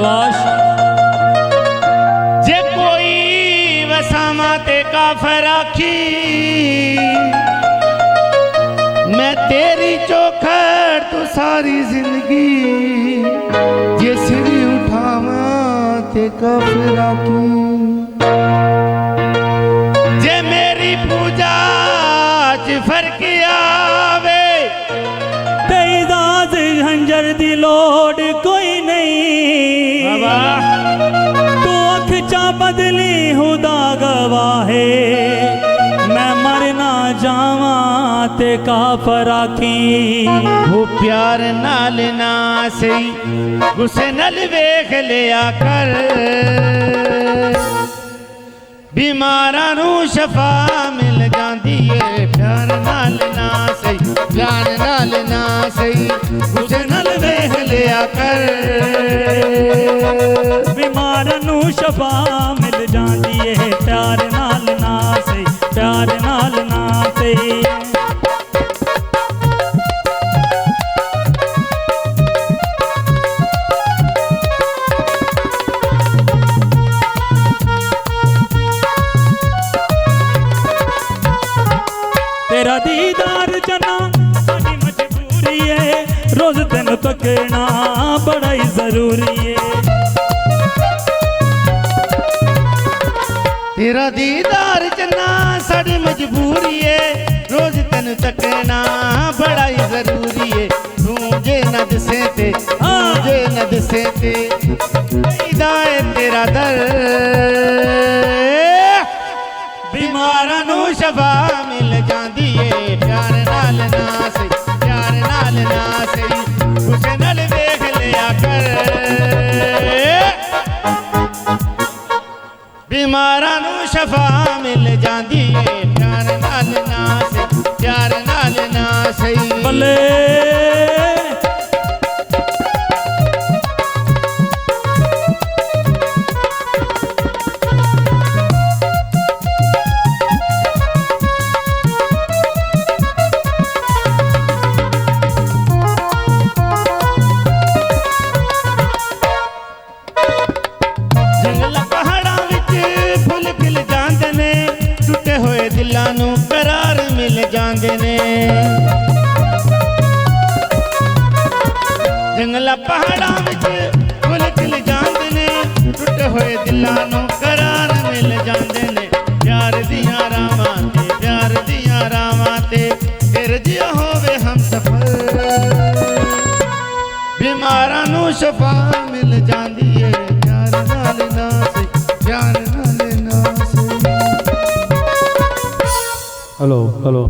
शाबाश। जे कोई वसामा ते काफर आखी, मैं तेरी चौखट तो सारी जिंदगी, जे सिरी उठावा ते काफर आखी। जे मेरी पूजा च फर्क आवे, तेईदास झंझर दी लोड कोई नहीं। तू अख चा बदली हुदा गवाहे, मैं मर ना जावा ते काफर आखी। वो प्यार नाल ना सही, गुस्से नल वेख लिया कर। बीमारां नूं शफा मिल जांदी है, प्यार नाल ना सही, प्यार नाल ना सही, गुस्से नल वेख लिया कर। बीमारां नूं शफा मिल जांदी है, प्यार नाल ना सही, प्यार नाल ना सही। तेरा दीदार जना साडी मजबूरी है, रोज तेनू तकना बड़ा ही जरूरी है। तेरा दीदार जना साडी मजबूरी है, रोज तेनू तकना बड़ा ही जरूरी है। तू जे न दिसे ते, जे न दिसे ते, हिदाए तेरा दर। बीमारां नूं शफा मिल जांदी है, प्यार नाल ना सही, प्यार नाल ना सही, गुस्से नाल वेख लिया कर। बीमारां नूं शफा मिल जांदी है, प्यार नाल ना सही, प्यार नाल ना सही। बल्ले जंगला पहाड़ां विच फुल खिल जांदे ने, टुटे होए दिलां नूं करार मिल जांदे ने। जंगला पहाड़ां विच फुल खिल जांदे ने, टुटे होए दिलां नूं करार मिल जांदे ने। प्यार दियां रावां ते, प्यार दियां रावां ते, फिर जिया होवे हम सफर। बीमारां नूं शफा मिल जांदी है, प्यार नाल ना सही, प्यार नाल ना सही। Hello hello.